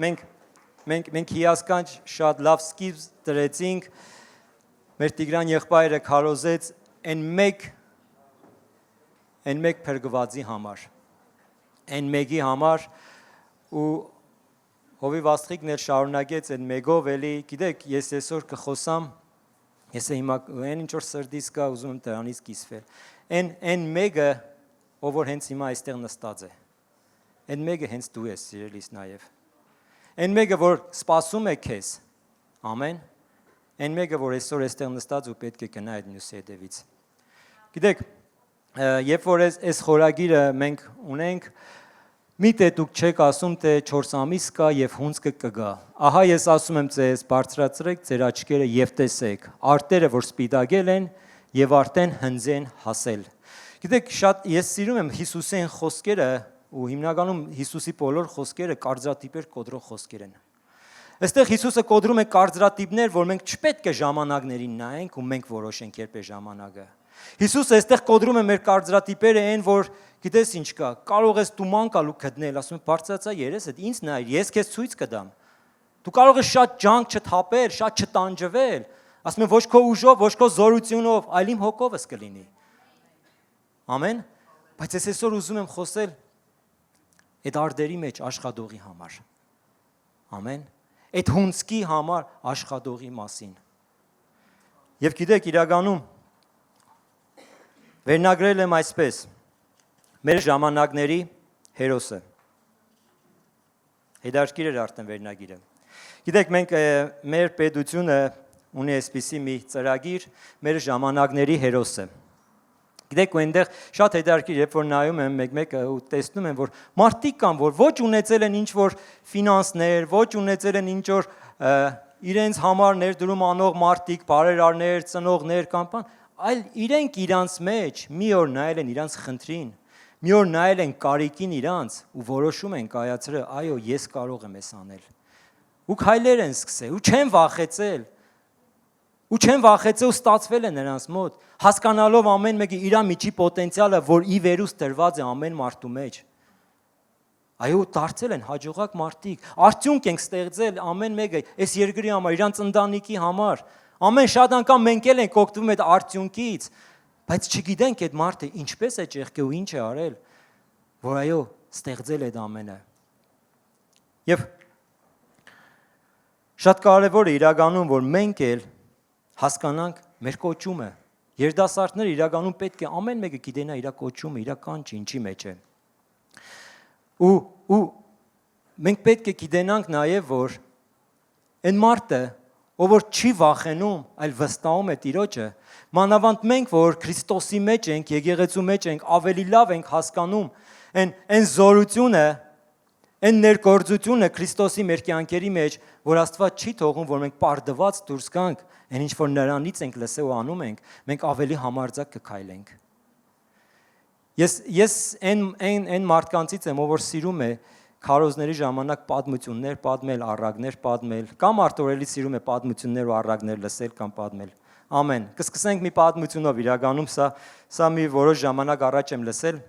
մենք հիասքանչ շատ լավ սկիզբ դրեցինք, մեր Տիգրան եղբայրը քարոզեց այն մեկ փրկվածի համար, այն մեկի համար ու Հովիվ Աստղիկն էլ շարունակեց այն մեկով էլի, գիտեք, ես այսօր կխոսամ, ես հիմա այն ինչ որ սրտիս կա, ուզում եմ դրանից կիսվել, այն մեկը, ով որ հենց հիմա այստեղ նստած է, այն մեկը հենց դու ես սիրելիս նաև, այն մեկը, որ սպասում է քեզ, ամեն, այն մեկը, որ այսօր այստեղ նստած ու պետք է գնա այդ մյուսի հետևից, գիտեք, երբ որ այս խորագիրը մենք ունենք, մի թե դուք չեք ասում, թե 4 ամիս կա և հունձկը կգա, ահա ես ասում եմ ձեզ, բարձրացրեք ձեր աչքերը և տեսեք, արտերը, որ սպիտակել են և արդեն հնձ են հասել, գիտեք, շատ ես սիրում եմ Հիսուսի այն խոսքերը ու հիմնականում Հիսուսի բոլոր խոսքերը կարծրատիպեր կոդրող խոսքեր են, այստեղ Հիսուսը կոդրում է կարծրատիպներ, որ մենք չպետք է ժամանակներին նայենք ու մենք որոշենք երբ է ժամանակը, Հիսուսը այստեղ կոդրում է մեր կարծրատիպերը այն, որ գիտես ինչ կա, կարող ես դու ման գալու գտնել, ասում եմ բարձրացա երեսդ, ինձ նայր, ես քեզ ցույց կտամ։ Դու կարող ես շատ ջանք չթափել, շատ չտանջվել, ասում եմ ոչ քո ուժով, ոչ քո զորությունով, այլ իմ հոգովս կլինի։ Ամեն։ Բայց ես այսօր ուզում եմ խոսել այդ արդերի մեջ աշխատողի համար։ Ամեն։ Այդ հունձկի համար աշխատողի մասին։ Եվ գիտեք, իրականում վերնագրել եմ այսպես. մեր ժամանակների հերոսը։ Հետաքրքիր էր արդեն վերնագիրը։ Գիտեք, մենք մեր պետությունը ունի այսպիսի մի ծրագիր, մեր ժամանակների հերոսը։ Գիտեք, ու այնտեղ շատ հետաքրքիր, երբ որ նայում եմ մեկ-մեկը ու տեսնում եմ, որ մարդիկ կան, որ ոչ ունեցել են ինչ-որ ֆինանսներ, ոչ ունեցել են ինչ-որ իրենց համար ներդրում անող մարդիկ, բարերարներ, ծնողներ կամ բան, այլ իրենք իրանց մեջ մի օր նայել են իրանց խնդրին, մի օր նայել են կարիքին իրանց ու որոշում են կայացրել, այո, ես կարող եմ էս անել։ Ու քայլեր են սկսել, ու չեն վախեցել։ Ու չեն վախեցել ու ստացվել է նրանց մոտ, հասկանալով ամեն մեկի իր միջի պոտենցիալը, որ ի վերուս դրված է ամեն մարդու մեջ։ Այո, դարձել են հաջողակ մարդիկ, արդյունք ենք ստեղծել ամեն մեկը այս երկրի համար, իրանց ընտանիքի համար։ Ամեն շատ անգամ մենք էլ ենք օգտվում այդ արդյունքից, բայց չգիտենք այդ մարդը ինչպես է ճեղքել ու ինչ է արել, որ այո, ստեղծել այդ ամենը։ Եվ շատ կարևոր է իրականում, որ մենք էլ հասկանանք մեր կոչումը։ Երիտասարդները իրականում պետք է ամեն մեկը գիտենա իր կոչումը, իր կանչը ինչի մեջ է։ Ու մենք պետք է գիտենանք նաև, որ այն մարդը, ով որ չի վախենում, այլ վստահում է Տիրոջը, մանավանդ մենք, որ Քրիստոսի մեջ ենք, եկեղեցու մեջ ենք, ավելի լավ ենք հասկանում այն զորությունը, այն ներգործությունը Քրիստոսի մեր կյանքերի մեջ, որ Աստված չի թողում, որ մենք պարտված դուրս գանք, այն ինչ որ նրանից ենք լսել ու անում ենք, մենք ավելի համարձակ կքայլենք։ Ես այն մարդկանցից եմ, ով որ սիրում է քարոզների ժամանակ պատմություններ պատմել, առակներ պատմել, կամ արտորելի սիրում է պատմություններ ու առակներ լսել կամ պատմել։ Ամեն։ Կսկսենք մի պատմությունով, իրականում սա մի որոշ ժամանակ առաջ եմ լսել։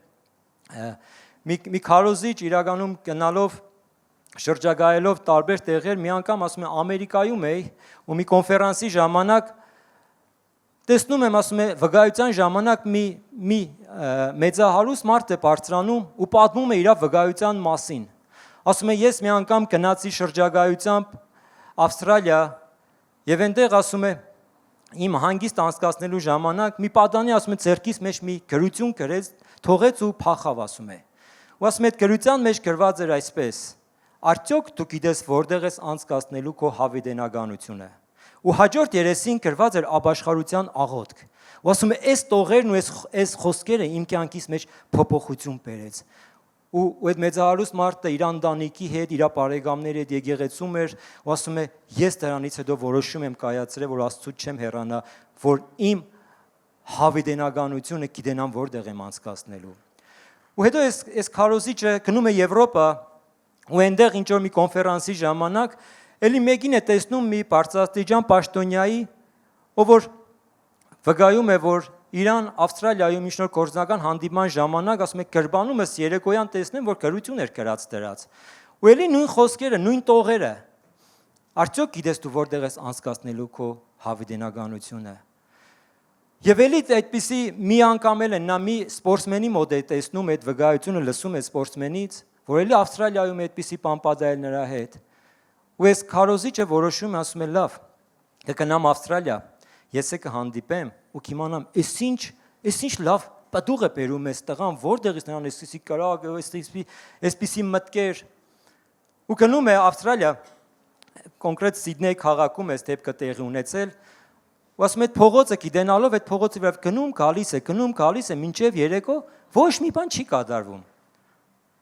Մի քարոզիչ իրականում գնալով շրջագայելով տարբեր տեղեր, մի անգամ ասում է Ամերիկայում էի ու մի կոնֆերանսի ժամանակ տեսնում եմ, ասում է վկայության ժամանակ մի մեծահարուստ մարդ է բարձրանում ու պատմում է իր վկայության մասին։ Ասում է ես մի անգամ գնացի շրջագայությամբ Ավստրալիա եւ այնտեղ ասում է իմ հանգիստ անցկացնելու ժամանակ մի պատանի ասում է ձեռքից մեջ մի գրություն գրեց, թողեց ու փախավ ասում է։ Ու ասում է այդ գրության մեջ գրված էր այսպես. Արդյոք դու գիտես որտեղ ես անցկացնելու քո հավիտենականությունը։ Ու հաջորդ երեսին գրված էր ապաշխարության աղոթք։ Ու ասում է այս տողերն ու այս խոսքերը իմ կյանքից մեջ փոփոխություն բերեց։ Ու այդ մեծահարուստ մարդը իր ընտանիքի հետ, իր բարեկամների հետ եկեղեցում էր, ու ասում է ես դրանից հետո որոշում եմ կայացրել, որ Աստծուց չեմ հեռանա, որ իմ հավիտենականությունը գիտենամ որտեղ եմ անցկացնելու։ Ու հետո այս քարոզիչը գնում է Եվրոպա ու այնտեղ ինչ որ մի կոնֆերանսի ժամանակ էլի մեկին է տեսնում մի բարձրաստիճան պաշտոնյայի, ով որ վկայում է, որ Իրան Ավստրալիայում ինչ-որ գործնական հանդիպման ժամանակ ասում է գրբանումս երեկոյան տեսնեմ, որ գրություն էր գրած դրած։ Ու էլի նույն խոսքերը, նույն տողերը։ Արդյոք գիտես դու որտեղ ես անցկացնելու քո հավիտենականությունը։ Եվ էլի այդպիսի մի անգամ էլ նա մի սպորտսմենի մոտ է տեսնում այդ վկայությունը, լսում է սպորտսմենից, որ էլի Ավստրալիայում է այդպիսի բան պատահել նրա հետ։ Ու այս քարոզիչը որոշում է, ասում է՝ լավ, կգնամ Ավստրալիա, ես է կհանդիպեմ ու կիմանամ, այս ինչ լավ պատուղ է բերում այս տղան, որտեղից նրան այսպիսի կրակ, այսպիսի մտքեր։ Ու գնում է Ավստրալիա, կոնկրետ Սիդնեյ քաղաքում էս դեպքը տեղի ունեցել, ու ասում է՝ այդ փողոցը գիտենալով այդ փողոցի վրա գնում գալիս է մինչև երեկո ոչ մի բան չի կատարվում։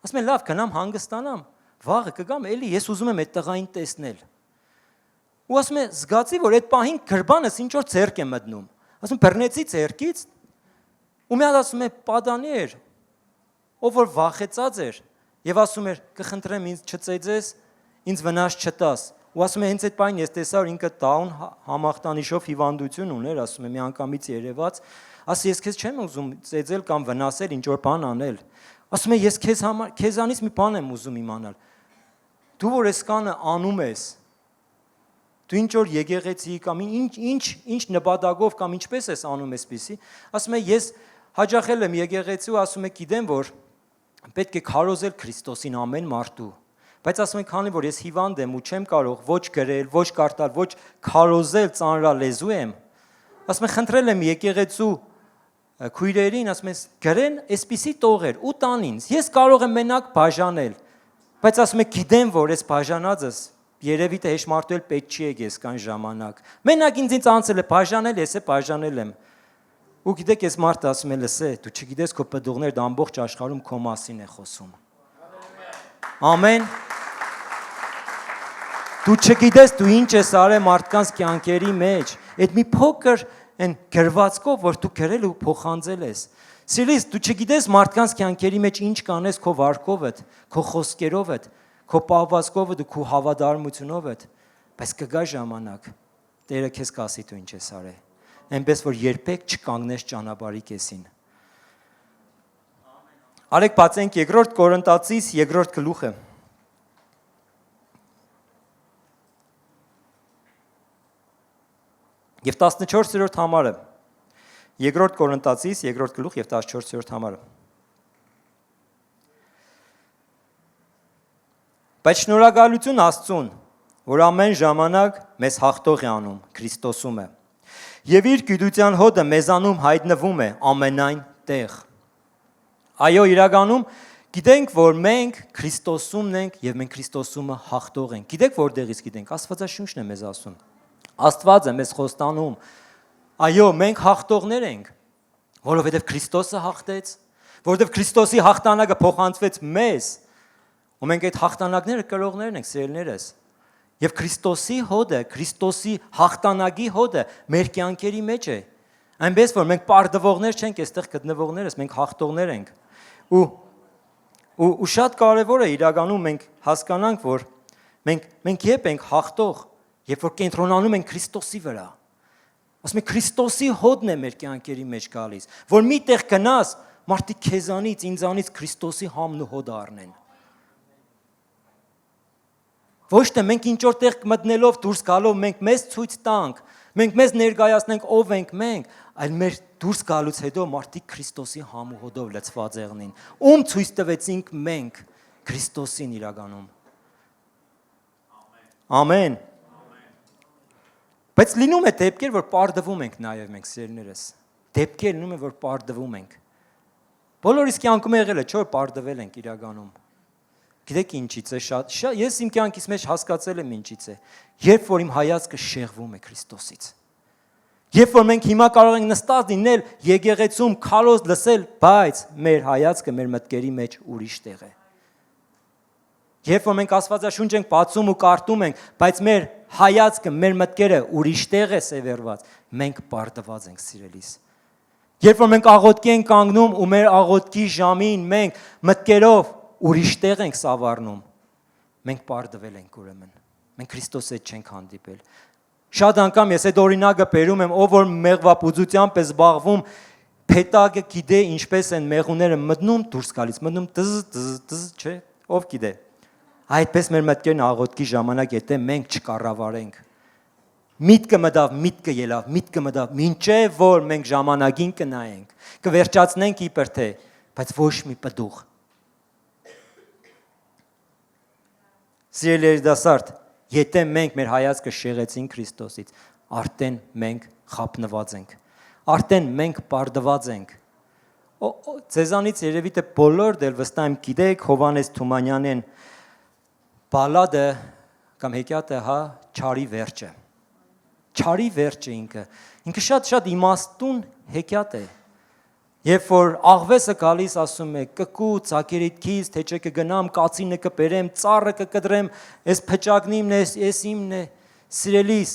Ասում է՝ լավ, գնամ հանգստանամ, վաղը կգամ, էլի ես ուզում եմ այդ տղային տեսնել։ Ու ասում է՝ զգացի, որ այդ պահին գրբանս ինչ որ ձեռք է մտնում։ Ասում բռնեցի ձեռքից, ու մի հատ ասում է՝ պատանի էր, ով որ վախեցած էր, եւ ասում էր՝ կխնդրեմ ինձ չծեծես, ինձ վնաս չտաս։ Ու ասում է՝ հենց այդ պահին ես տեսա, որ ինքը տաուն համախտանիշով հիվանդություն ուներ, ասում է՝ մի անգամից երևաց, ասի ես քեզ չեմ ուզում ծեծել կամ վնասել, ինչ որ բան անել։ Ասում է՝ ես քեզանից մի բան եմ ուզում իմանալ։ Դու որ այս կանը անում ես, դու ինչ որ եկեղեցի կամ ինչ նպատակով կամ ինչպես ես անում այսպեսի, ասում է՝ ես հաճախել եմ եկեղեցի ու ասում է՝ գիտեմ, որ պետք է քարոզել Քրիստոսին ամեն մարդու, բայց ասում է՝ քանի որ ես հիվանդ եմ ու չեմ կարող ոչ գրել, ոչ կարդալ, ոչ քարոզել ծանրալեզու եմ, ասում է՝ խնդրել եմ եկեղեցու քույրերին, ասում ես գրեն այսպիսի տողեր ու տան ինձ, ես կարող եմ մենակ բաժանել, բայց ասում է՝ գիտեմ, որ այս բաժանածս երևի թե հեշտմարտել պետք չի եկես կան ժամանակ, մենակ ինձ անցել է բաժանել, ես է բաժանել եմ։ Ու գիտեք, այս մարդը ասում է՝ լսե, դու չգիտես քո պտուղներն ամբողջ աշխարհում քո մասին է խոսում։ Ամեն։ Դու չգիտես դու ինչ ես արել մարդկանց կյանքերի մեջ, այդ մի փոքր այն գրվածքով, որ դու գրել ու փոխանցել ես։ Սիրելիս, դու չգիտես մարդկանց կյանքերի մեջ ինչ կանես քո վարքովդ, քո խոսքերովդ, քո պահվածքովդ ու քո հավատարմությունովդ, բայց կգա ժամանակ, Տերը քեզ կասի դու ինչ ես արել, այնպես որ երբեք չկանգնես ճանապարհի կեսին։ Արեք բացենք 2 Կորինթացիս 2 գլուխը։ Եվ 14-րդ համարը, 2 Կորինթացիս 2 գլուխ եւ 14-րդ համարը։ Բայց շնորհակալություն Աստծուն, որ ամեն ժամանակ մեզ հաղթող է անում Քրիստոսում է։ Եվ իր գիտության հոդը մեզանում հայտնվում է ամենայն տեղ։ Այո, իրականում գիտենք, որ մենք Քրիստոսումն ենք եւ մենք Քրիստոսումը հաղթող ենք։ Գիտեք որտեղից գիտենք, Աստվածաշունչն է մեզ ասում։ Աստված է մեզ խոստանում։ Այո, մենք հաղթողներ ենք, որովհետև Քրիստոսը հաղթեց, որովհետև Քրիստոսի հաղթանակը փոխանցվեց մեզ, ու մենք այդ հաղթանակները կրողներն ենք, սիրելիներս։ Եվ Քրիստոսի հոդը, Քրիստոսի հաղթանակի հոդը մեր կյանքերի մեջ է։ Այնպես որ մենք պարտվողներ չենք, այստեղ գտնվողներս, մենք հաղթողներ ենք։ Ու շատ կարևոր է իրականում մենք հասկանանք, որ մենք երբ ենք հաղթող, երբ որ կենտրոնանում ենք Քրիստոսի վրա։ Ասում եմ Քրիստոսի հոդն է մեր կյանքերի մեջ գալիս, որ մի տեղ գնաս, մարդիկ քեզանից, ինձանից Քրիստոսի համն ու հոդը առնեն։ Ոչ թե մենք ինչ որ տեղ մտնելով դուրս գալով մենք մեզ ցույց տանք, մենք մեզ ներկայացնենք ով ենք մենք, այլ մեր դուրս գալուց հետո մարդիկ Քրիստոսի համ ու հոդով լցված եղնին։ Ում ցույց տվեցինք մենք Քրիստոսին իրականում։ Ամեն։ Բայց լինում է դեպքեր, որ պարտվում ենք նաև մենք սերներս։ Դեպքեր լինում է, որ պարտվում ենք։ Բոլորիս կյանքում եղել է, չէ՞ որ պարտվել ենք իրականում։ Գիտեք ինչից է շատ, ես իմ կյանքից մեջ հասկացել եմ ինչից է, երբ որ իմ հայացքը շեղվում է Քրիստոսից։ Երբ որ մենք հիմա կարող ենք նստած լինել եկեղեցում քարոզ լսել, բայց մեր հայացքը մեր մտքերի մեջ ուրիշ տեղ է։ Երբ որ մենք Աստվածաշունչ ենք բացում ու կարդում ենք, բայց մեր հայացքը, մեր մտքերը ուրիշ տեղ է սևեռված, մենք պարտված ենք սիրելիս։ Երբ որ մենք աղոթքի ենք կանգնում ու մեր աղոթքի ժամին մենք մտքերով ուրիշ տեղ ենք սավառնում, մենք պարտվել ենք ուրեմն, մենք Քրիստոսի հետ չենք հանդիպել։ Շատ անգամ ես այդ օրինակը բերում եմ, ով որ մեղվապուծությամբ է զբաղվում, փետակը գիտե ինչպես են մեղուները մտնում դուրս գալիս, մտնում տզ, չէ, ով գիտե։ Այդպես մեր մտքերն աղոթքի ժամանակ եթե մենք չկառավարենք, միտքը մտավ, միտքը ելավ, միտքը մտավ, մինչև որ մենք ժամանակին կնայենք, կվերջացնենք իբր թե, բայց ոչ մի պտուղ։ Սիրելի երիտասարդ, եթե մենք մեր հայացքը շեղեցին Քրիստոսից, արդեն մենք խափնված ենք, արդեն մենք պարտված ենք։ Ձեզանից երևի թե բոլոր դել վստահ եմ գիտեք Հովհաննես Թումանյանեն բալադը կամ հեքիաթը հա չարի վերջը։ Չարի վերջը ինքը շատ իմաստուն հեքիաթ է։ Երբ որ աղվեսը գալիս ասում է կկու ցակերիդ քիզ թե չէ կգնամ կացինը կբերեմ ծառը կկտրեմ այս փճակն իմն է ես իմն է սիրելիս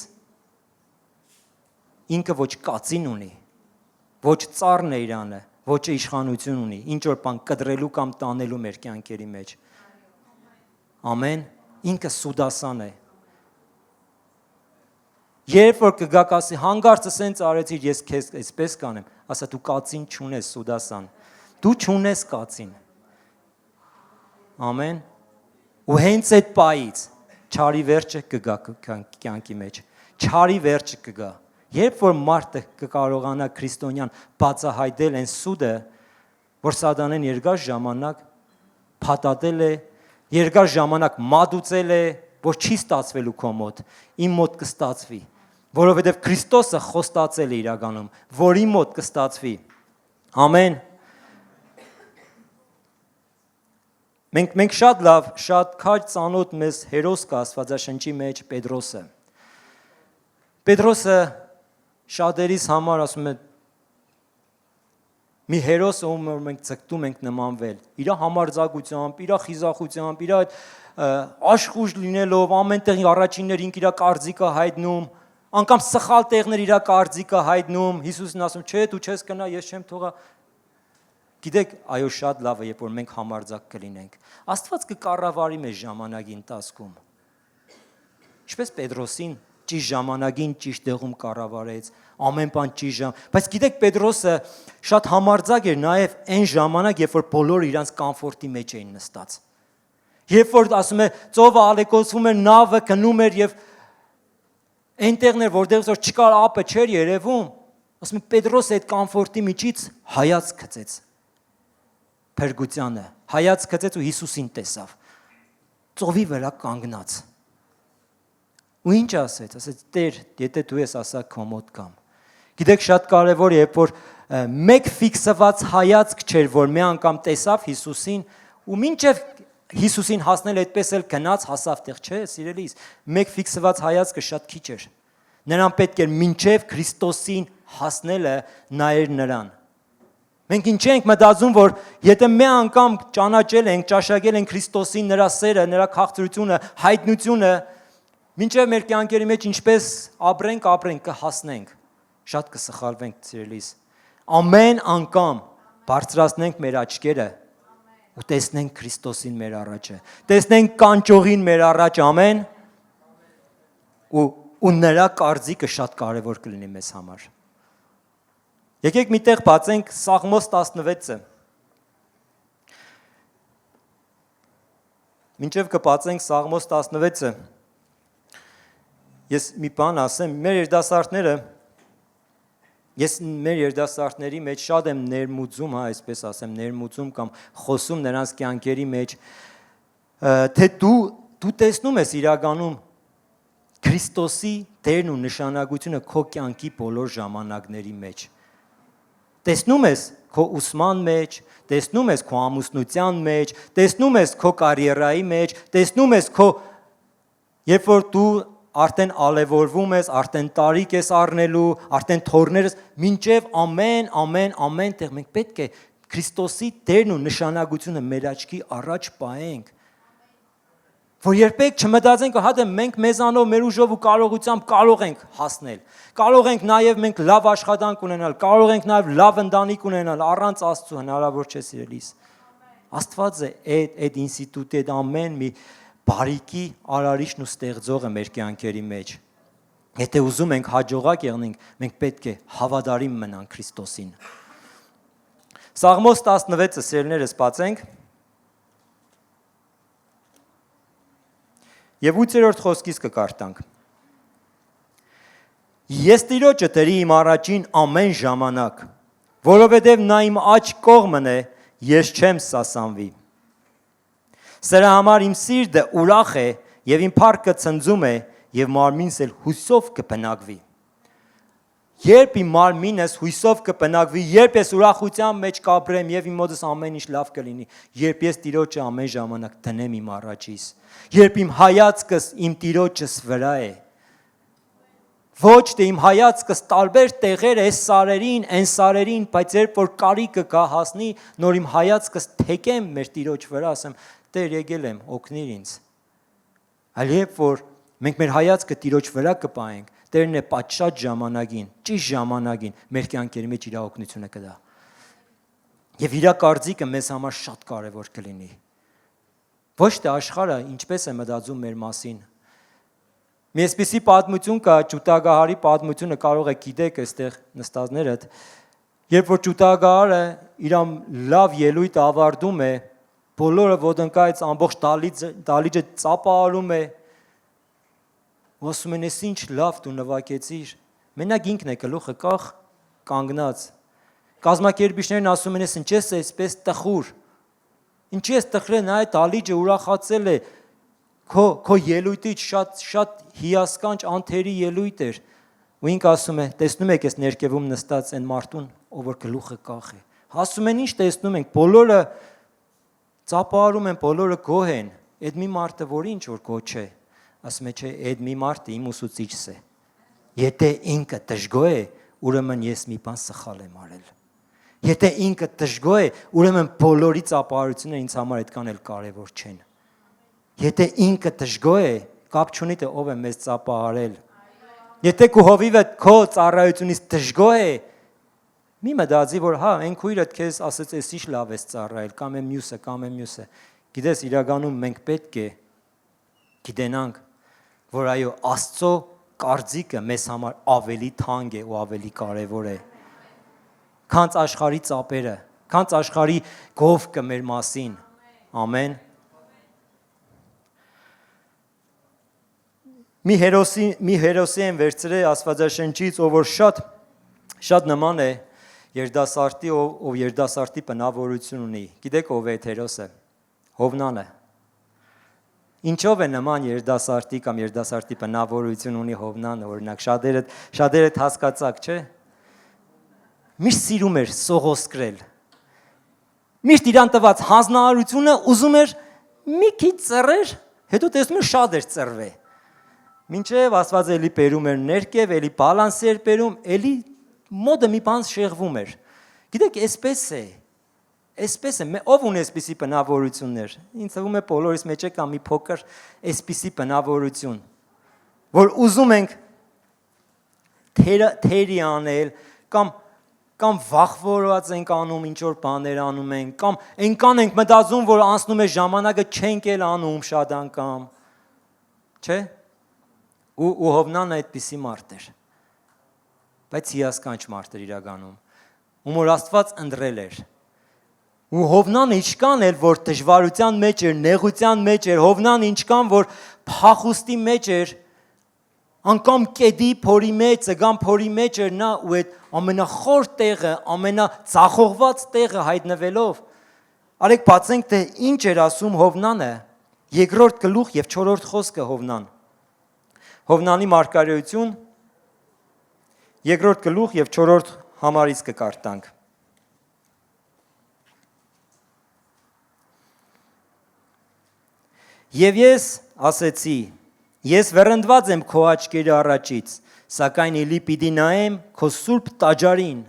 ինքը ոչ կացին ունի ոչ ծառն է իրանը ոչ իշխանություն ունի ինչ որ բան կտրելու կամ տանելու մեր կյանքերի մեջ ամեն ինքը սուդասան է երբ որ կգաք ասի հանգարցը սենց արեցիր ես քեզ այսպես կանեմ ասա դու կացին չունես սուդասան դու չունես կացին ամեն ու հենց այդ պայից չարի վերջը կգա կյանքի մեջ չարի վերջը կգա երբ որ մարդը կկարողանա քրիստոնյան բացահայտել այն սուդը որ սատանեն երկար ժամանակ փաթաթել է երկար ժամանակ մատուցել է որ չի ստացվելու քո մոտ իմ մոտ կստացվի որովհետև Քրիստոսը խոստացել է իրականում որի մոտ կստացվի ամեն մենք շատ լավ շատ քաջ ծանոթ մեզ հերոս կա Աստվածաշնչի մեջ Պետրոսը շատերիս համար ասում է մի հերոս ում մենք ցկտում ենք նմանվել իր համարձակությամբ իր խիզախությամբ իր աշխուժ լինելով ամենտեղ առաջիններին իր կարծիքը հայտնում անգամ սխալ տեղներ իր կարծիքը հայտնում Հիսուսն ասում չէ դու չես կնա ես չեմ թողա գիտեք այո շատ լավ է երբ որ մենք համարձակ կլինենք Աստված կկառավարի մեզ ժամանակի ընթացքում ինչպես Պետրոսին ճիշտ ժամանակին ճիշտ տեղում կառավարեց ամեն բան ճիշտ բայց գիտեք Պետրոսը շատ համարձակ էր նաև այն ժամանակ երբ որ բոլորը իրանց կոմֆորտի մեջ էին նստած երբ որ ասում է ծովը ալեկոծվում էր նավը գնում էր եւ այնտեղներ որտեղից որ չկար ապը չէր երևում ասում է Պետրոսը այդ կոմֆորտի միջից հայացք գցեց փրկությանը հայացք գցեց ու Հիսուսին տեսավ ծովի վրա կանգնած ու ինչ ասեց Տեր եթե դու ես ասա քո մոտ կամ գիտեք շատ կարևոր է երբ որ մեկ ֆիքսված հայացք չէր որ մի անգամ տեսավ Հիսուսին ու մինչև Հիսուսին հասնել այդպես էլ գնաց հասավ տեղ չէ սիրելիս մեկ ֆիքսված հայացքը շատ քիչ էր նրան պետք էր մինչև Քրիստոսին հասնելը նայեր նրան մենք ինչ ենք մտածում որ եթե մի անգամ ճանաչել ենք ճաշակել ենք Քրիստոսին նրա սերը նրա քաղցրությունը հայտնությունը մինչև մեր կյանքերի մեջ ինչպես ապրենք կհասնենք շատ կսխալվենք սիրելիս ամեն անգամ բարձրացնենք մեր աչքերը ու տեսնենք Քրիստոսին մեր առաջը տեսնենք կանճողին մեր առաջ ամեն ու նրա կարծիքը շատ կարևոր կլինի մեզ համար եկեք միտեղ բացենք Սաղմոս 16-ը մինչև կբացենք Սաղմոս 16-ը ես մի բան ասեմ մեր երիտասարդների մեջ շատ եմ ներմուծում, այսպես ասեմ, ներմուծում կամ խոսում նրանց կյանքերի մեջ, թե դու տեսնում ես իրականում Քրիստոսի դերն ու նշանակությունը քո կյանքի բոլոր ժամանակների մեջ։ Տեսնում ես քո ուսման մեջ, տեսնում ես քո ամուսնության մեջ, տեսնում ես քո կարիերայի մեջ, տեսնում ես քո երբ որ դու արդեն ալևորվում ես, արդեն տարիք ես առնելու, արդեն թորներս, մինչև ամեն տեղ մենք պետք է Քրիստոսի դերն ու նշանակությունը մեր աչքի առաջ պահենք։ Որ երբեք չմտածենք, հա մենք մեզանով, մեր ուժով ու կարողությամբ կարող ենք հասնել։ Կարող ենք նաև մենք լավ աշխատանք ունենալ, կարող ենք նաև լավ ընտանիք ունենալ, առանց Աստծո հնարավոր չէ սիրելիս։ Աստված է այդ ինստիտուտի, այդ ամեն մի բարիքի արարիչն ու ստեղծողը մեր կյանքերի մեջ։ Եթե ուզում ենք հաջողակ եղնենք, մենք պետք է հավատարիմ մնանք Քրիստոսին։ Սաղմոս 16-ը սերներս բացենք։ Եվ 8-րդ խոսքից կկարտանք։ Ես Տիրոջը դրի իմ առաջին ամեն ժամանակ, որովհետև նա իմ աջ կողմն է, ես չեմ սասանվի։ Սրա համար իմ սիրտը ուրախ է եւ իմ փառքը ցնծում է եւ մարմինս էլ հույսով կբնակվի։ Երբ իմ մարմինս հույսով կբնակվի, երբ ես ուրախության մեջ կապրեմ եւ իմ մոտս ամեն ինչ լավ կլինի, երբ ես Տիրոջը ամեն ժամանակ դնեմ իմ առաջիս, երբ իմ հայացքս իմ Տիրոջս վրա է, ոչ թե իմ հայացքս տարբեր տեղեր է սարերին, այն սարերին, բայց երբ որ կարիքը կա հասնի, նոր իմ հայացքս թեքեմ մեր Տիրոջ վրա, ասեմ, Տեր եկել եմ, օգնիր ինձ։ Այլ երբ որ մենք մեր հայացքը Տիրոջ վրա կպահենք, Տերն է պատշաճ ժամանակին, ճիշտ ժամանակին մեր կյանքերի մեջ իր օգնությունը կտա։ Եվ իր կարծիքը մեզ համար շատ կարևոր կլինի։ Ոչ թե աշխարհը ինչպես է մտածում մեր մասին։ Մի այսպիսի պատմություն կա, Ջուտագահարի պատմությունը կարող եք գիտեք այստեղ նստածներդ, երբ որ Ջուտագահարը իր լավ ելույթը ավարտում է, բոլորը ոտնկայից ամբողջ դալիճը ծափահարում է, ու ասում են, ես ինչ լավ դու նվագեցիր, մենակ ինքն է գլուխը կախ կանգնած։ Կազմակերպիչներն ասում են, ես ինչ ես այսպես տխուր, ինչի ես տխրել, նա այդ դալիճը ուրախացել է, քո ելույթից շատ հիասքանչ անթերի ելույթ էր, ու ինքը ասում է, տեսնում եք, ես ներքևում նստած են մարդուն, ով որ գլուխը կախ է։ Ասում են, ինչ տեսնում ենք, բոլորը ծափահարում են, բոլորը գոհ են, այդ մի մարդը որ ինչ որ գոհ չէ, ասում է, չէ, այդ մի մարդը իմ ուսուցիչս է։ Եթե ինքը դժգոհ է, ուրեմն ես մի բան սխալ եմ արել։ Եթե ինքը դժգոհ է, ուրեմն բոլորի ծափահարությունները ինձ համար այդքան էլ կարևոր չեն։ Եթե ինքը դժգոհ է, կապ չունի թե ով է մեզ ծափահարել։ Եթե քո հովիվը քո ծառայությունից դժգոհ է, մի մտածի, որ հա, այն քույրդ քեզ ասեց, էս ինչ լավ ես ծառայել, կամ է մյուսը։ Գիտես, իրականում մենք պետք է գիտենանք, որ այո, Աստծո կարծիքը մեզ համար ավելի թանկ է ու ավելի կարևոր է, քան աշխարհի ծապերը, քան աշխարհի գովկը մեր մասին։ Ամեն։ Մի հերոսի են վերցրել Աստվածաշնչից, ով որ շատ նման է երդասարտի, ով երդասարտի բնավորություն ունի։ Գիտեք ով է այդ հերոսը։ Հովնանը։ Ինչով է նման երդասարտի կամ երդասարտի բնավորություն ունի Հովնանը, օրինակ շատերդ հասկացաք, չէ։ Միշտ սիրում էր սողոսկրել։ Միշտ իրան տված հանձնարարությունը ուզում էր մի քիչ ծռեր, հետո տեսնում էր շատ էր ծռվել։ Մինչև Աստված էլի բերում էր ներքև, էլի բալանս էր բերում, էլի մոդը մի բան շեղվում էր։ Գիտեք, այսպես է, ով ունի այսպիսի բնավորություններ։ Ինձ թվում է բոլորիս մեջ է կամ մի փոքր այսպիսի բնավորություն, որ ուզում ենք թերի անել, կամ վախվորված ենք անում, ինչ որ բաներ անում ենք, կամ այնքան ենք մտածում, որ անցնում է ժամանակը չենք էլ անում շատ անգամ, չէ՞։ Ու Հովնանը այդպիսի մարդ էր, բայց հիասքանչ մարդ էր իրականում, ում որ Աստված ընտրել էր։ Ու Հովնանը ինչքան էլ որ դժվարության մեջ էր, նեղության մեջ էր, Հովնանը ինչքան որ փախուստի մեջ էր, անգամ կեդի փորի մեջ, ծգան փորի մեջ էր նա ու այդ ամենախոր տեղը, ամենածախողված տեղը հայտնվելով, արեք բացենք թե ինչ էր ասում Հովնանը, 2-րդ գլուխ եւ 4-րդ խոսքը Հովնան։ Հովնանի մարգարեություն 2-րդ գլուխ եւ 4-րդ համարից կկարտանք։ Եվ ես ասեցի, ես վռնդված եմ քո աչքերի առաջից, սակայն էլի պիտի նայեմ քո սուրբ տաճարին,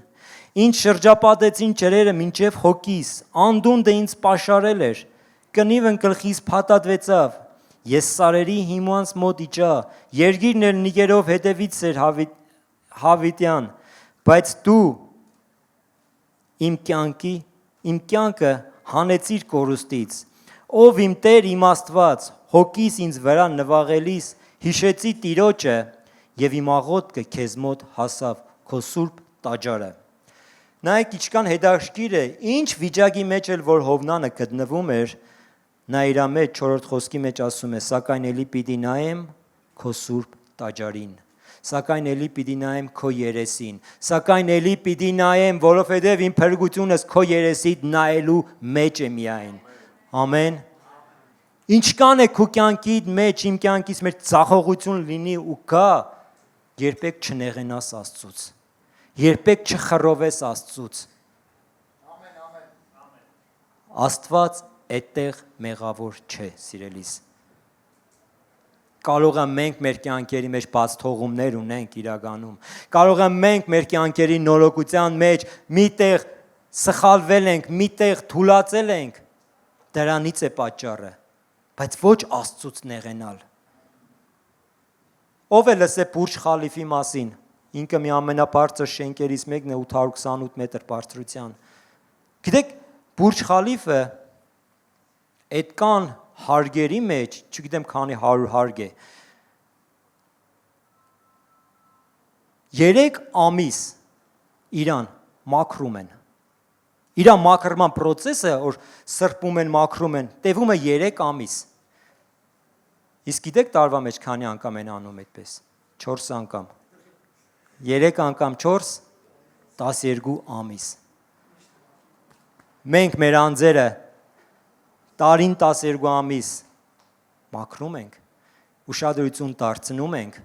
ինչ շրջապատեցին ջրերը մինչև հոգիս, անդունդը ինձ պաշարել էր, կնիվն գլխիս փաթաթվեցավ, ես սարերի հիմոնց մոտ իջա, երգիրն էլ նիգերով հետևից էր հավիտյան, բայց դու իմ կյանքը հանեցիր կորուստից, ով իմ Տեր իմ Աստված, հոգիս ինձ վրա նվաղելիս, հիշեցի Տիրոջը եւ իմ աղոթքը քեզ մոտ հասավ քո սուրբ տաճարը։ Նայեք ինչքան հետաքրքիր է, ինչ վիճակի մեջ էլ որ Հովնանը գտնվում էր, նա իր մեջ 4-րդ խոսքի մեջ ասում է. «Սակայն էլի պիտի նայեմ քո սուրբ տաճարին, սակայն էլի պիտի նայեմ քո երեսին, սակայն էլի պիտի նայեմ, որովհետև իմ փրկությունս քո երեսիդ նայելու մեջ է միայն»։ Ամեն։ Ինչքան է քո կյանքիդ մեջ, իմ կյանքից մեջ ցախողություն լինի ու գա, երբեք չնեղենաս Աստծուց, երբեք չխռովես Աստծուց։ Աստված այդտեղ մեղավոր չէ, սիրելիս։ Կարող է մենք մեր կյանքերի մեջ բաց թողումներ ունենք իրականում։ Կարող է մենք մեր կյանքերի նորոգության մեջ միտեղ սխալվել ենք, միտեղ թուլացել ենք։ Դրանից է պատճառը, բայց ոչ Աստծուց նեղենալ։ Ով է լսե Բուրջ Խալիֆի մասին։ Ինքը մի ամենաբարձր շենքերից մեկն է 828 մետր բարձրության։ Գիտեք, Բուրջ Խալիֆը այդքան հարգերի մեջ, չգիտեմ քանի 100 հարկ է, 3 ամիս իրան մաքրում են։ Իրա մաքրման process-ը, որ սրբում են, մաքրում են, տևում է 3 ամիս։ Իսկ գիտեք տարվա մեջ քանի անգամ են անում այդպես։ 4 անգամ։ 3 անգամ 4, 12 ամիս։ Մենք մեր անձերը տարին 12 ամիս մաքրում ենք, ուշադրություն դարձնում ենք։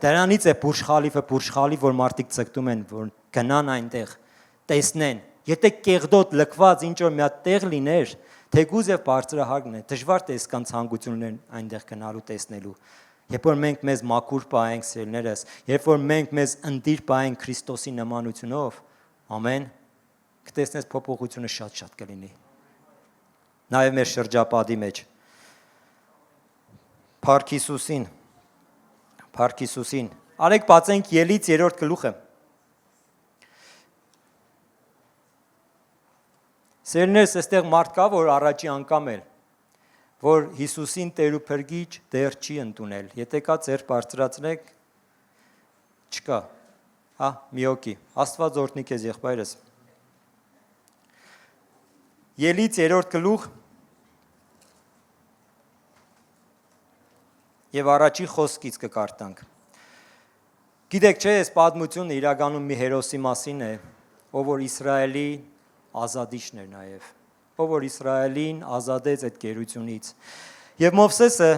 Դրանից է Բուրջ Խալիֆ, որ մարդիկ ցկտում են, որ գնան այնտեղ, տեսնեն։ Եթե կեղդոտ լքված ինչ որ մի հատ տեղ լիներ, թեկուզ եւ բարձրահարկն է, դժվար տեսքան ցանկություն ունեն այնտեղ գնալու տեսնելու։ Երբ որ մենք մեզ մաքուր պահենք սերներս, երբ որ մենք մեզ ընդիր պահենք Քրիստոսի նմանությունով, ամեն, կտեսնես փոփոխությունը շատ կլինի։ Նաև մեր շրջապատի մեջ։ Փառք Հիսուսին։ Արեք բացենք Ելից 3-րդ գլուխը։ Սերներս, այստեղ մարդ կա, որ առաջի անգամ էլ, որ Հիսուսին Տեր ու Փրկիչ դեռ չի ընդունել։ Եթե կա ձեր բարձրացնեք, չկա։ Հա, մի օքի։ Աստված օրհնի քեզ եղբայրս։ Ելից 3-րդ գլուխ եւ առաջի խոսքից կկարտանք։ Գիտեք, չէ, այս պատմությունը իրականում մի հերոսի մասին է, ով որ Իսրայելի ազատիչն էր նաեւ, ով որ Իսրայելին ազատեց այդ գերությունից։ Եվ Մովսեսը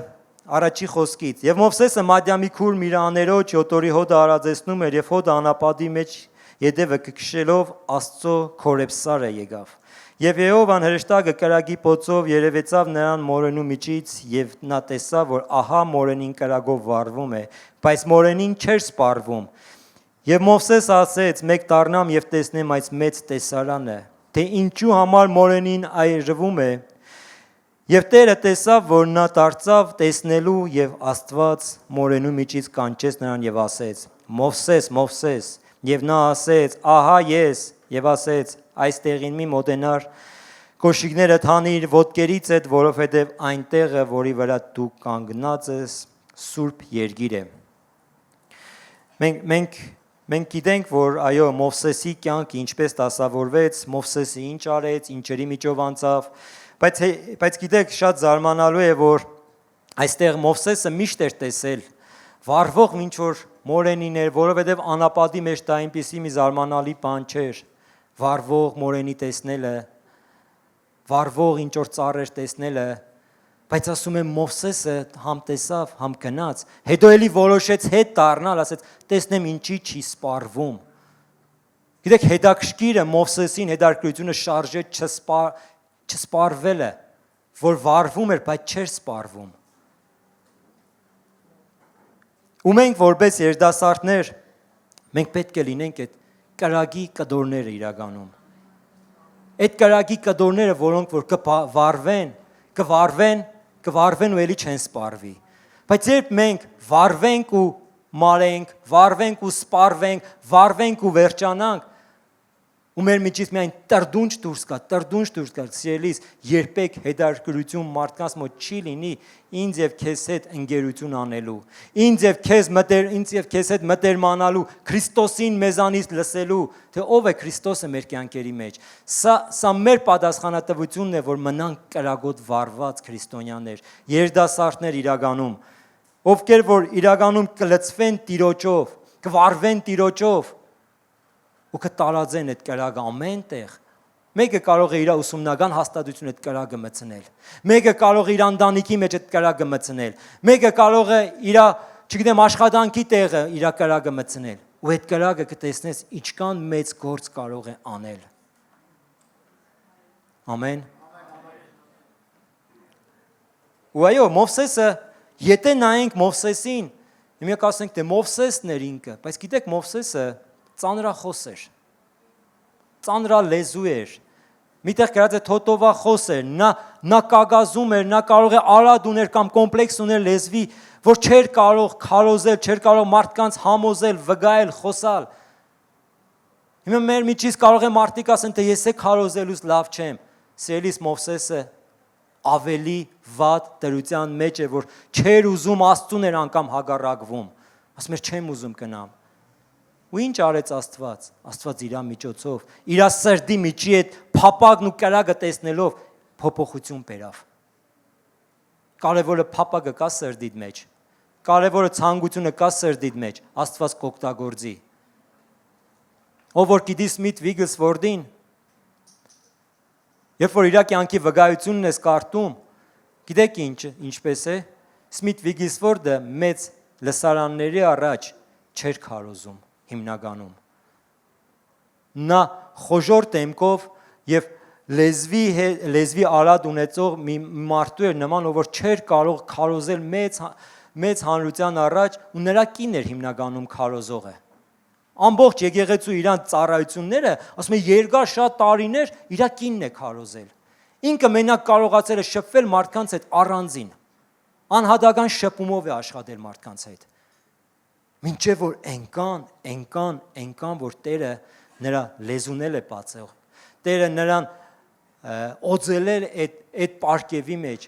առաջի խոսքից, եւ Մովսեսը Մադիամի քուր Միրաներոջ Յոտորի հոդը արածեցնում էր եւ հոդը անապատի մեջ ետևը կքշելով Աստծո քորեփսարը եկավ։ Եվ Եհովան հրեշտակը կրակի պոցով երևեցավ նրան մորենու միջից, եւ նա տեսավ, որ ահա մորենին կրակով վառվում է, բայց մորենին չէր սպառվում։ Եվ Մովսես ասեց. «Մեկ դառնամ եւ տեսնեմ այս մեծ տեսարանը, թե ինչու համար մորենին այրվում է»։ Եվ Տերը տեսավ, որ նա դարձավ տեսնելու, եւ Աստված մորենու միջից կանչեց նրան եւ ասեց. «Մովսես, Մովսես»։ Եվ նա ասեց. «Ահա ես»։ Եվ ասեց. «Այստեղին մի մոտենար, կոշիկներդ հանիր ոտքերից հետ, որովհետև այնտեղը, որի վրա դու կանգնած ես, սուրբ երկիր է»։ Մենք գիտենք, որ այո, Մովսեսի կյանքը ինչպես դասավորվեց, Մովսեսը ինչ արեց, ինչերի միջով անցավ, բայց գիտեք, շատ զարմանալու է, որ այստեղ Մովսեսը միշտ էր տեսել վառվող ինչ որ մորենիներ, որովհետև անապատի մեջ դա այնպիսի մի զարմանալի բան չէր, վառվող մորենի տեսնելը, վառվող ինչ որ ծառեր տեսնելը, բայց ասում եմ Մովսեսը համ տեսավ, համ գնաց, հետո էլի որոշեց հետ դառնալ, ասեց տեսնեմ ինչի չի սպառվում։ Գիտեք, հետաքրքիրը Մովսեսին հետաքրքրությունը շարժեց չսպառվելը, որ վառվում էր, բայց չէր սպառվում։ Ու մենք որպես երիտասարդներ, մենք պետք է լինենք այդ կրակի կդորները իրականում։ Այդ կրակի կդորները, որոնք որ կվառվեն ու էլի չեն սպառվի։ Բայց երբ մենք վառվենք ու մարենք, վառվենք ու սպառվենք, վառվենք ու վերջանանք, ու մեր միջից միայն տրդունջ դուրս կա, սիրելիս, երբեք հետաքրքրություն մարդկանց մոտ չի լինի ինձ եւ քեզ հետ ընկերություն անելու, ինձ եւ քեզ հետ մտերմանալու, Քրիստոսին մեզանից լսելու, թե ով է Քրիստոսը մեր կյանքերի մեջ։ Սա մեր պատասխանատվությունն է, որ մնանք կրագոտ վառված քրիստոնյաներ, երդասարտներ իրականում, ովքեր որ իրականում կլցվեն Տիրոջով, կվառվեն Տիրոջով ու կտարածեն այդ կրագը ամեն տեղ։ Մեկը կարող է իր ուսումնական հաստատությունը այդ կրագը մտցնել։ Մեկը կարող է իր ընտանիքի մեջ այդ կրագը մտցնել։ Մեկը կարող է իր, չգիտեմ, աշխատանքի տեղը իր կրագը մտցնել։ Ու այդ կրագը կտեսնես ինչքան մեծ գործ կարող է անել։ Ամեն։ Ու այո, Մովսեսը, եթե նայենք Մովսեսին, մենք ասենք, թե Մովսեսն էր ինքը, բայց գիտեք, Մովսեսը ծանրախոս էր, ծանրալեզու էր, միտեղ գրած է թոթովախոս էր, նա կագազում էր, նա կարող է արադ ուներ կամ կոմպլեքս ուներ լեզվի, որ չէր կարող քարոզել, չէր կարող մարդկանց համոզել, վգայել, խոսալ։ Հիմա մեր միջից կարող է մարդիկ ասեն, թե ես է քարոզելուց լավ չեմ, սիրելիս Մովսեսը ավելի վատ դրության մեջ է, որ չէր ուզում Աստծուն էր անգամ հագարակվում, ասում էր չեմ ուզում գնամ։ Ու ինչ արեց Աստված։ Աստված իր միջոցով, իր սրտի միջի այդ փապակն ու կրակը տեսնելով փոփոխություն բերավ։ Կարևորը փապակը կա սրտիդ մեջ, կարևորը ցանկությունը կա սրտիդ մեջ, Աստված կօգտագործի։ Ով որ գիտի Սմիթ Վիգլսվորդին, երբ որ իր կյանքի վկայությունն ես կարդում, գիտեք ինչպես է, Սմիթ Վիգլսվորդը մեծ լսարանների առաջ չէր քարոզում հիմնականում։ Նա խոժոր դեմքով եւ լեզվի արադ ունեցող մի մարդու էր նման, ով որ չէր կարող քարոզել մեծ հանրության առաջ, ու նրա կինն էր հիմնականում քարոզողը։ Ամբողջ եկեղեցու իրան ծառայությունները, ասում է երկար շատ տարիներ իր կինն է քարոզել։ Ինքը մենակ կարողացել է շփվել մարդկանց հետ առանձին, անհատական շփումով է աշխատել մարդկանց հետ։ Մինչև որ այնքան որ Տերը նրա լեզունել է բացել, Տերը նրան օձելել այդ պարգևի մեջ,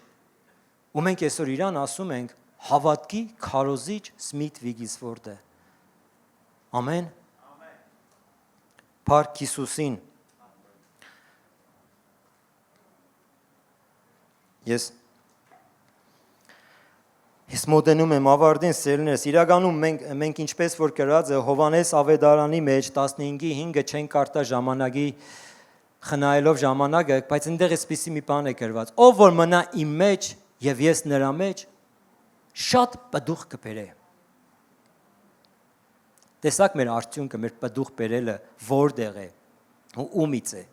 ու մենք այսօր իրան ասում ենք հավատքի քարոզիչ Սմիթ Վիգլսվորդը։ Ամեն։ Փառք Հիսուսին։ Ես մոտենում եմ ավարտին, սիրելիներս, իրականում մենք ինչպես որ գրած է Հովհաննես Ավետարանի մեջ 15:5 չեն կարդա ժամանակի խնայելով ժամանակը, բայց այնտեղ էսպիսի մի բան է գրված. ով որ մնա իմ մեջ եւ ես նրա մեջ, շատ պտուղ կբերե։ Տեսակ մեր արդյունքը, մեր պտուղ բերելը որտեղ է ու ումից է։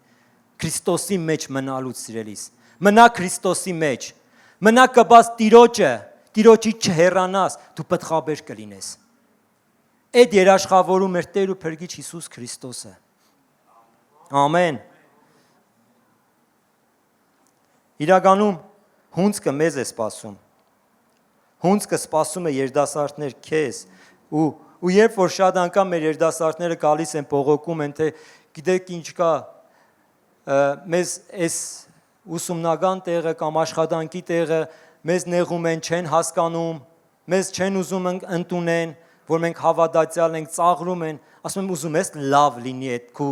Քրիստոսի մեջ մնալուց, սիրելիս։ Մնա Քրիստոսի մեջ։ Մնա կբաց Տիրոջի չհեռանաս, դու պտղաբեր կլինես։ Այդ երաշխավորում մեր Տեր ու Փրկիչ Հիսուս Քրիստոսը։ Ամեն։ Իրականում հունձկը մեզ է սպասում։ Հունձկը սպասում է երիտասարդներ քեզ ու երբ որ շատ անգամ մեր երիտասարդները գալիս են բողոքում են, թե գիտեք ինչ կա, մեզ այս ուսումնական տեղը կամ աշխատանքի տեղը մեզ նեղում են, չեն հասկանում, մեզ չեն ուզում ընդունեն, որ մենք հավատացյալ ենք, ծաղրում են, ասում եմ ուզում ես լավ լինի այդ քու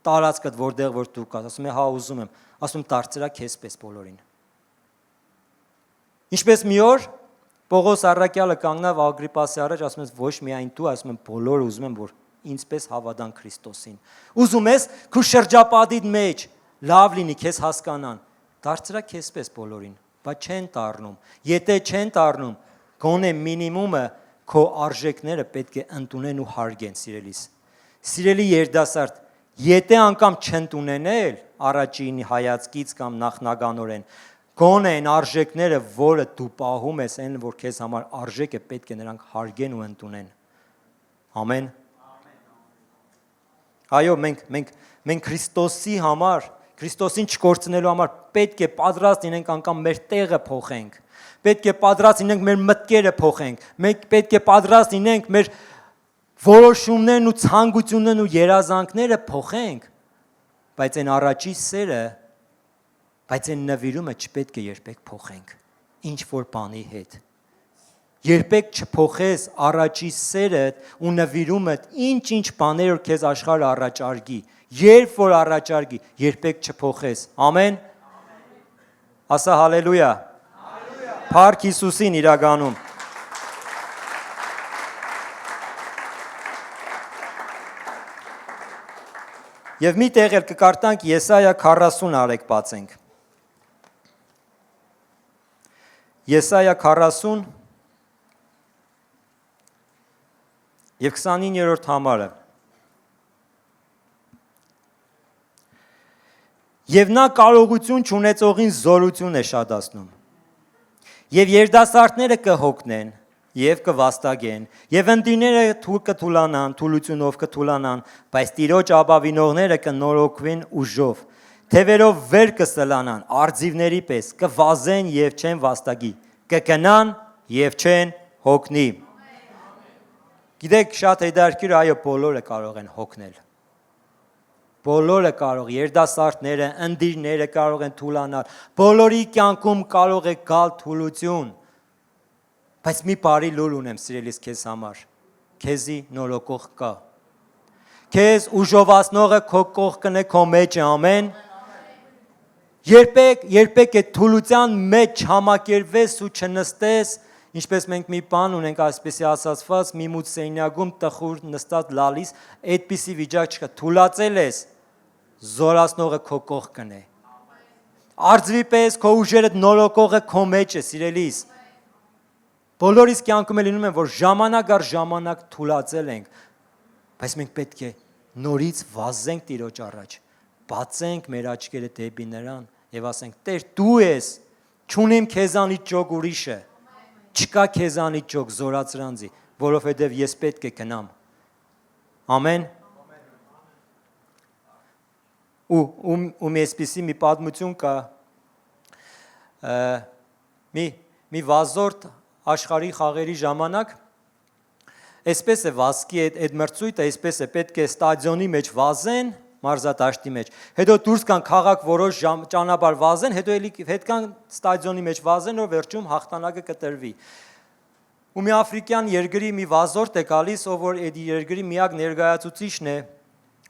տարածքդ որտեղ որ դու կաս, ասում եմ հա ուզում եմ, ասում դարձրա քեզպես բոլորին։ Ինչպես մի օր Պողոս Առաքյալը կանգնավ Ագրիպասի առաջ, ասում ես ոչ միայն դու, ասում եմ բոլորը ուզում եմ որ ինձպես հավատան Քրիստոսին։ Ուզում ես քու շրջապատիդ մեջ լավ լինի, քեզ հասկանան, դարձրա քեզպես բոլորին, բայց չեն տառնում։ Եթե չեն տառնում, գոնե մինիմումը քո արժեքները պետք է ընդունեն ու հարգեն, սիրելիս։ Սիրելի երիտասարդ, եթե անգամ չընդունեն էլ առաջին հայացքից կամ նախնականորեն, գոնե այն արժեքները, որը դու պահում ես, այն որ քեզ համար արժեք է, պետք է նրանք հարգեն ու ընդունեն։ Ամեն։ Այո, մենք Քրիստոսի համար, Քրիստոսին չկորցնելու համար պետք է պատրաստ լինենք անգամ մեր տեղը փոխենք։ Պետք է պատրաստ լինենք մեր մտքերը փոխենք։ Մենք պետք է պատրաստ լինենք մեր որոշումներն ու ցանկություններն ու երազանքները փոխենք, բայց այն առաջի սերը, բայց այն նվիրումը չպետք է երբեք փոխենք ինչ որ բանի հետ։ Երբեք չփոխես առաջի սերդ ու նվիրումդ ինչ բաներ որ քեզ աշխարհը առաջարկի, երբ որ առաջարկի, երբեք չփոխես։ Ամեն։ Ասա հալելույա։ Փառք Հիսուսին իրականում։ Եվ մի տեղ էլ կկարտանք Եսայա 40 արեք բացենք։ Եսայա 40 եւ 29-րդ համարը։ Եվ նա կարողություն չունեցողին զորություն է շատացնում։ Եվ երիտասարդները կհոգնեն եւ կվաստակեն, եւ ընտիները կթուլանան, թուլությունով կթուլանան, բայց Տիրոջ ապավինողները կնորոգվեն ուժով, թևերով վեր կսլանան, արձիվների պես, կվազեն եւ չեն վաստակի, կգնան եւ չեն հոգնի։ Գիտեք, շատ հետաքրքիր, այո, բոլորը կարող են հոգնել։ Բոլորը կարող, երիտասարդները, ընտիրները կարող են թուլանալ, բոլորի կյանքում կարող է գալ թուլություն։ Բայց մի բարի լուր ունեմ սիրելիս քեզ համար, քեզի նորոգող կա, քեզ ուժովացնողը քո կողքն է, քո մեջ է, ամեն։ Երբեք այդ թուլության մեջ չհամակերվես ու չնստես, ինչպես մենք մի բան ունենք, այսպեսի ասացված, մի մութ սենյակում տխուր նստած լալիս, այդպիսի վիճակ չկա, թուլացել ես, զորացնողը քո կողքն է։ Արձվի պես քո ուժերը նորոգողը քո մեջ է, սիրելիս։ Բոլորիս կյանքում է լինում են, որ ժամանակ առ ժամանակ թուլացել ենք, բայց մենք պետք է նորից վազենք Տիրոջ առաջ, բացենք մեր աչքերը դեպի նրան եւ ասենք. Տեր, դու ես, չունեմ քեզանից ճոգ ուրիշը, չկա քեզանից ճոգ զորացրանցի, որովհետեւ ես պետք է գնամ։ Ամեն։ Ու այսպիսի մի պատմություն կա, մի վազորդ աշխարհի խաղերի ժամանակ այսպես է վազքի այդ մրցույթը այսպես է պետք է ստադիոնի մեջ վազեն մարզադաշտի մեջ հետո դուրս կան քաղաք որոշ ճանապարհ վազեն հետո էլի հետ կան ստադիոնի մեջ վազեն որ վերջում հաղթանակը կտրվի ու մի աֆրիկյան երկրի մի վազորդ է գալիս ով որ այդ երկրի միակ ներկայացուցիչն է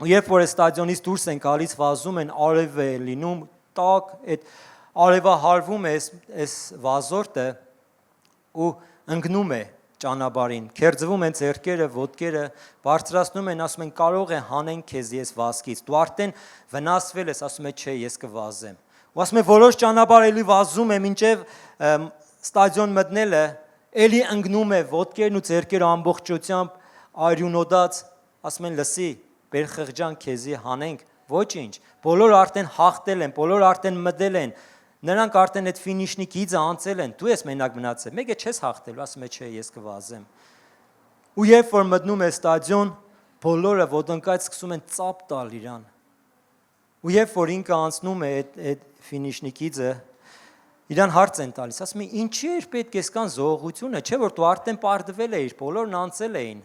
ու երբ որ ստադիոնից դուրս են գալիս վազում են արև է լինում տակ այդ արևը հարվում է այս վազորդը ու ընկնում է ճանապարհին, քերձվում են ձեռքերը, ոտքերը, բարձրացնում են, ասում են կարող է հանեն քեզ ես վազքից։ Դու արդեն վնասվել ես, ասում է չէ, ես կվազեմ։ Ու ասում է որոշ ճանապարհ էլի վազում է, մինչև ստադիոն մտնելը, էլի ընկնում է, ոտքերն ու ձեռքերը ամբողջությամբ արյունոդած, ասում են լսի, բերխղճան քեզի հանենք, ոչինչ։ Բոլորը արդեն հաղթել են, բոլորը արդեն մտել են։ Նրանք արդեն այդ ֆինիշնի գիծը անցել են, դու ես մենակ մնացել, մեկը չես հաղթելու, ասում է չէ, ես կվազեմ։ Ու երբ որ մտնում է ստադիոն, բոլորը ոտնկայց սկսում են ծափ տալ իրան։ Ու երբ որ ինքը անցնում է այդ ֆինիշնի գիծը, իրան հարց են տալիս, ասում է ինչի էր պետք է սկան զողությունը, չէ որ դու արդեն պարտվել էիր, բոլորն անցել էին։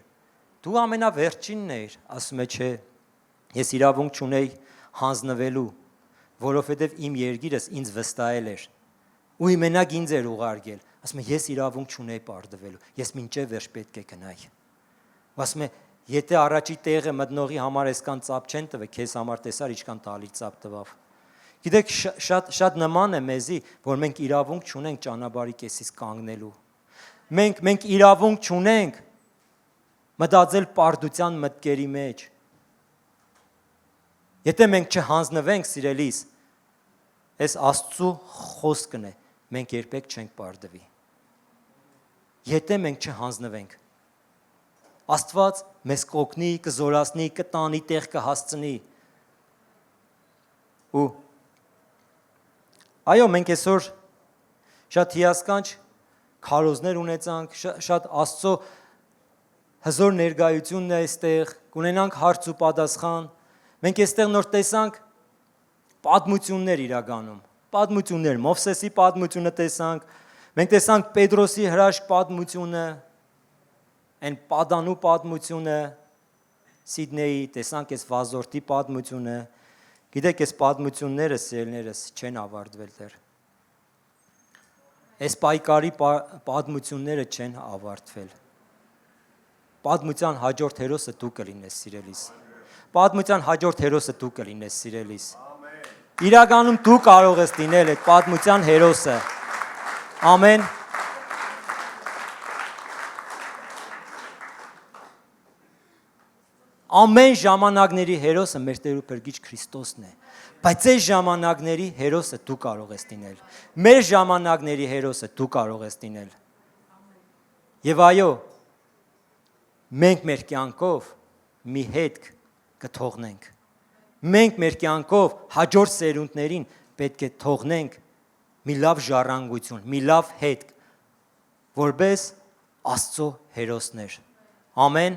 Դու ամենավերջինն էիր, ասում է չէ, ես իրավունք չունեի հանձնվելու որովհետև իմ երգիրս ինձ վստահել էր ու մենակ ինձ էր ուղարկել ասում է ես իրավունք չունեի պարտվելու ես մինչև վերջ պետք է գնայի ու ասում է եթե առաջի տեղը մտնողի համար այսքան ծափ չեն տվել քեզ համար տեսար ինչքան տալի ծափ տվավ գիտեք շատ նման է մեզի որ մենք իրավունք չունենք ճանապարհի կեսից կանգնելու մենք իրավունք չունենք մտածել պարտության մտքերի մեջ Եթե մենք չհանձնվենք սիրելիս, այս Աստծո խոսքն է, մենք երբեք չենք պարտվի։ Եթե մենք չհանձնվենք, Աստված մեզ կօգնի, կզորացնի, կտանի, տեղ կհասցնի։ Ու այո, մենք այսօր շատ հիասքանչ քարոզներ ունեցանք, շատ Աստծո հզոր ներկայությունն է այստեղ, կունենանք հարց ու պատասխան Մենք այստեղ նոր տեսանք պատմություններ իրականում, պատմություններ, Մովսեսի պատմությունը տեսանք, մենք տեսանք Պետրոսի հրաշք պատմությունը, այն Պադանու պատմությունը, Սիդնեի, տեսանք այս վազորդի պատմությունը, Գիտեք, այս պատմությունները, սիրելիներս, չեն ավարտվել դեռ։ Այս պայքարի պատմությունները չեն ավարտվել։ Պատմության հաջորդ հերոսը դու կլինես, սիրելիս։ Պատմության հաջորդ հերոսը դու կլինես, սիրելիս։ Իրականում դու կարող ես լինել այդ պատմության հերոսը։ Ամեն։ Ամեն ժամանակների հերոսը մեր Տեր ու Փրկիչ Քրիստոսն է, բայց այս ժամանակների հերոսը դու կարող ես լինել։ Մեր ժամանակների հերոսը դու կարող ես լինել։ Եվ այո, մենք մեր կյանքով մի հետք կթողնենք։ Մենք մեր կյանքով հաջորդ սերունդներին պետք է թողնենք մի լավ ժառանգություն, մի լավ հետք, որպես Աստծո հերոսներ։ Ամեն։